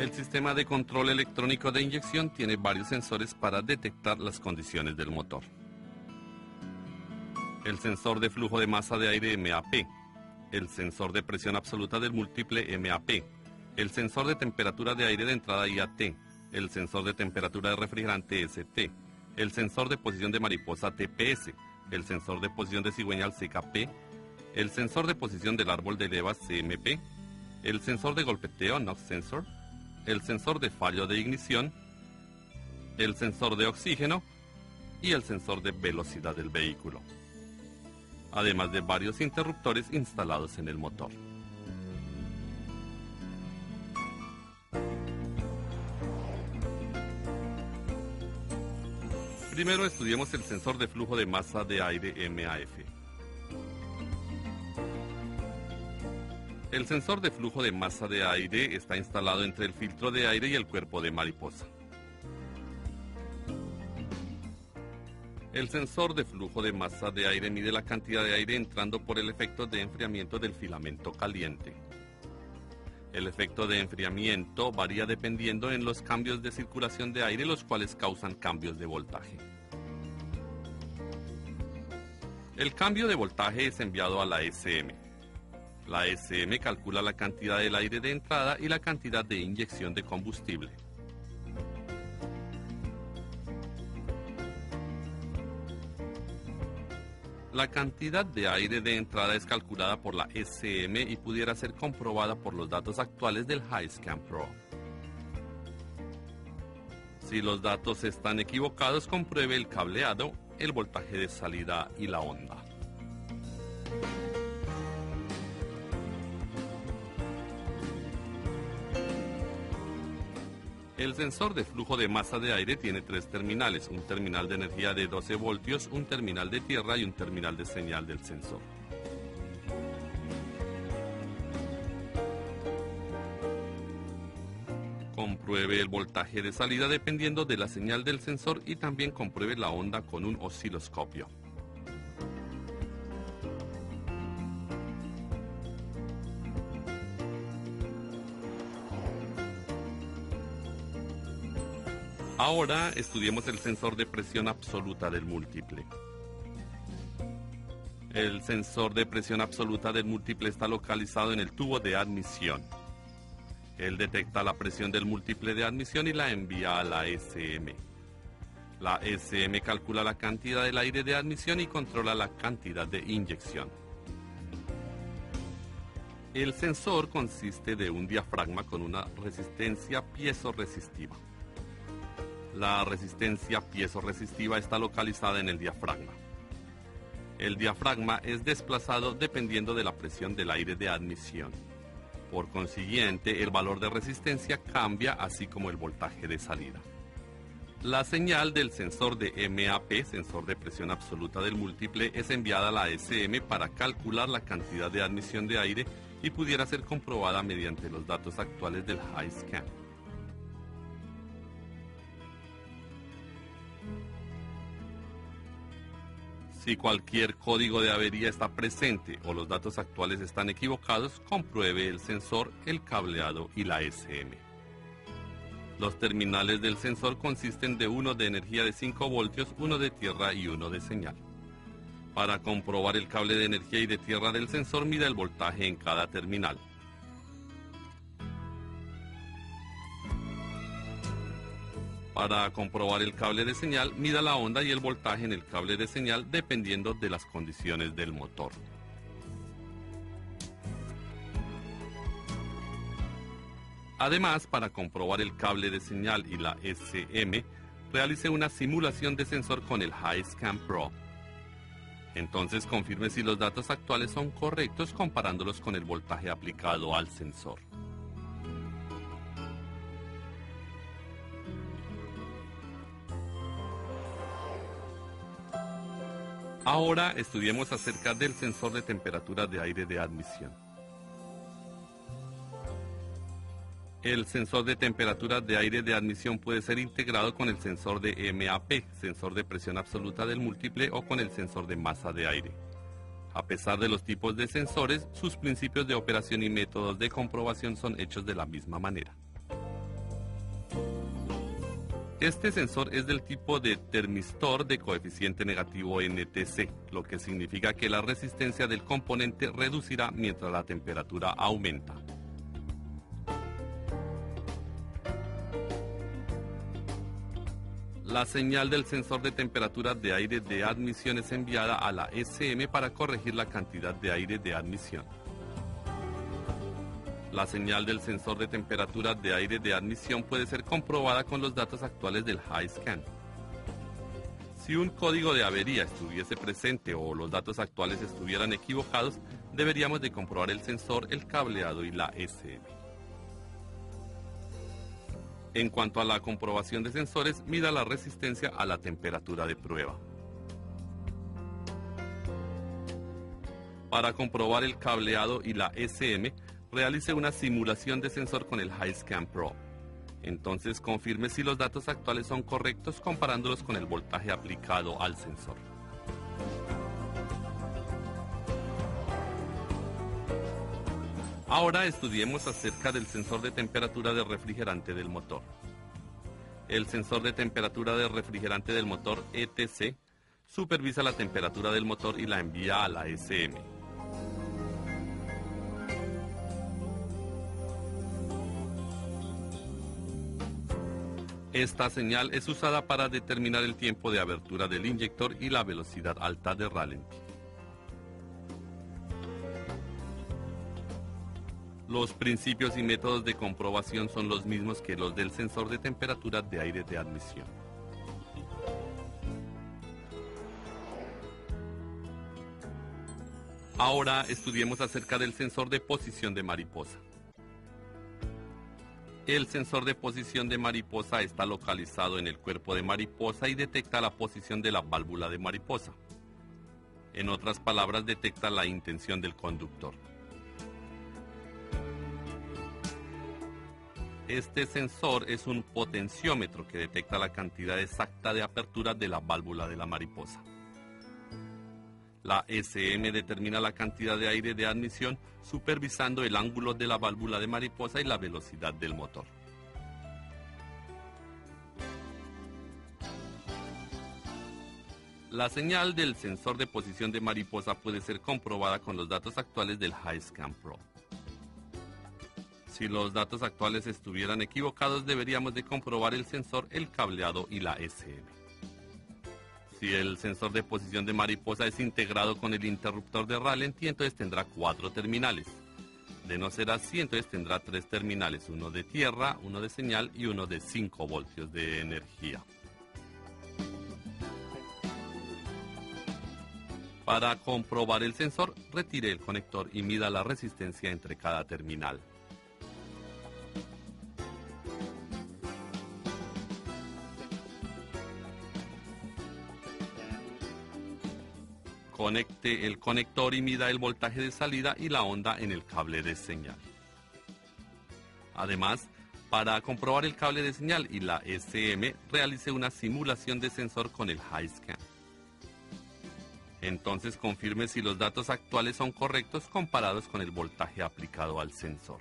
El sistema de control electrónico de inyección tiene varios sensores para detectar las condiciones del motor. El sensor de flujo de masa de aire MAP, el sensor de presión absoluta del múltiple MAP, el sensor de temperatura de aire de entrada IAT, el sensor de temperatura de refrigerante ST, el sensor de posición de mariposa TPS, el sensor de posición de cigüeñal CKP, el sensor de posición del árbol de levas CMP, el sensor de golpeteo NOx Sensor, el sensor de fallo de ignición, el sensor de oxígeno y el sensor de velocidad del vehículo, además de varios interruptores instalados en el motor. Primero estudiemos el sensor de flujo de masa de aire MAF. El sensor de flujo de masa de aire está instalado entre el filtro de aire y el cuerpo de mariposa. El sensor de flujo de masa de aire mide la cantidad de aire entrando por el efecto de enfriamiento del filamento caliente. El efecto de enfriamiento varía dependiendo en los cambios de circulación de aire, los cuales causan cambios de voltaje. El cambio de voltaje es enviado a la SM. La SM calcula la cantidad del aire de entrada y la cantidad de inyección de combustible. La cantidad de aire de entrada es calculada por la SM y pudiera ser comprobada por los datos actuales del HiScan Pro. Si los datos están equivocados, compruebe el cableado, el voltaje de salida y la onda. El sensor de flujo de masa de aire tiene tres terminales, un terminal de energía de 12 voltios, un terminal de tierra y un terminal de señal del sensor. Compruebe el voltaje de salida dependiendo de la señal del sensor y también compruebe la onda con un osciloscopio. Ahora estudiemos el sensor de presión absoluta del múltiple. El sensor de presión absoluta del múltiple está localizado en el tubo de admisión. Él detecta la presión del múltiple de admisión y la envía a la SM. La SM calcula la cantidad del aire de admisión y controla la cantidad de inyección. El sensor consiste de un diafragma con una resistencia piezoresistiva. La resistencia piezoresistiva está localizada en el diafragma. El diafragma es desplazado dependiendo de la presión del aire de admisión. Por consiguiente, el valor de resistencia cambia, así como el voltaje de salida. La señal del sensor de MAP, sensor de presión absoluta del múltiple, es enviada a la SM para calcular la cantidad de admisión de aire y pudiera ser comprobada mediante los datos actuales del HiScan. Si cualquier código de avería está presente o los datos actuales están equivocados, compruebe el sensor, el cableado y la SM. Los terminales del sensor consisten de uno de energía de 5 voltios, uno de tierra y uno de señal. Para comprobar el cable de energía y de tierra del sensor, mida el voltaje en cada terminal. Para comprobar el cable de señal, mida la onda y el voltaje en el cable de señal dependiendo de las condiciones del motor. Además, para comprobar el cable de señal y la SM, realice una simulación de sensor con el HiScan Pro. Entonces confirme si los datos actuales son correctos comparándolos con el voltaje aplicado al sensor. Ahora estudiemos acerca del sensor de temperatura de aire de admisión. El sensor de temperatura de aire de admisión puede ser integrado con el sensor de MAP, sensor de presión absoluta del múltiple, o con el sensor de masa de aire. A pesar de los tipos de sensores, sus principios de operación y métodos de comprobación son hechos de la misma manera. Este sensor es del tipo de termistor de coeficiente negativo NTC, lo que significa que la resistencia del componente reducirá mientras la temperatura aumenta. La señal del sensor de temperatura de aire de admisión es enviada a la SM para corregir la cantidad de aire de admisión. La señal del sensor de temperatura de aire de admisión puede ser comprobada con los datos actuales del HiScan. Si un código de avería estuviese presente o los datos actuales estuvieran equivocados, deberíamos de comprobar el sensor, el cableado y la SM. En cuanto a la comprobación de sensores, mida la resistencia a la temperatura de prueba. Para comprobar el cableado y la SM, realice una simulación de sensor con el HiScan Pro. Entonces confirme si los datos actuales son correctos comparándolos con el voltaje aplicado al sensor. Ahora estudiemos acerca del sensor de temperatura de refrigerante del motor. El sensor de temperatura de refrigerante del motor ETC supervisa la temperatura del motor y la envía a la SM. Esta señal es usada para determinar el tiempo de abertura del inyector y la velocidad alta de ralentí. Los principios y métodos de comprobación son los mismos que los del sensor de temperatura de aire de admisión. Ahora estudiemos acerca del sensor de posición de mariposa. El sensor de posición de mariposa está localizado en el cuerpo de mariposa y detecta la posición de la válvula de mariposa. En otras palabras, detecta la intención del conductor. Este sensor es un potenciómetro que detecta la cantidad exacta de apertura de la válvula de la mariposa. La SM determina la cantidad de aire de admisión supervisando el ángulo de la válvula de mariposa y la velocidad del motor. La señal del sensor de posición de mariposa puede ser comprobada con los datos actuales del HiScan Pro. Si los datos actuales estuvieran equivocados, deberíamos de comprobar el sensor, el cableado y la SM. Si el sensor de posición de mariposa es integrado con el interruptor de ralentí, entonces tendrá 4 terminales. De no ser así, entonces tendrá 3 terminales, uno de tierra, uno de señal y uno de 5 voltios de energía. Para comprobar el sensor, retire el conector y mida la resistencia entre cada terminal. Conecte el conector y mida el voltaje de salida y la onda en el cable de señal. Además, para comprobar el cable de señal y la SM, realice una simulación de sensor con el HiScan. Entonces confirme si los datos actuales son correctos comparados con el voltaje aplicado al sensor.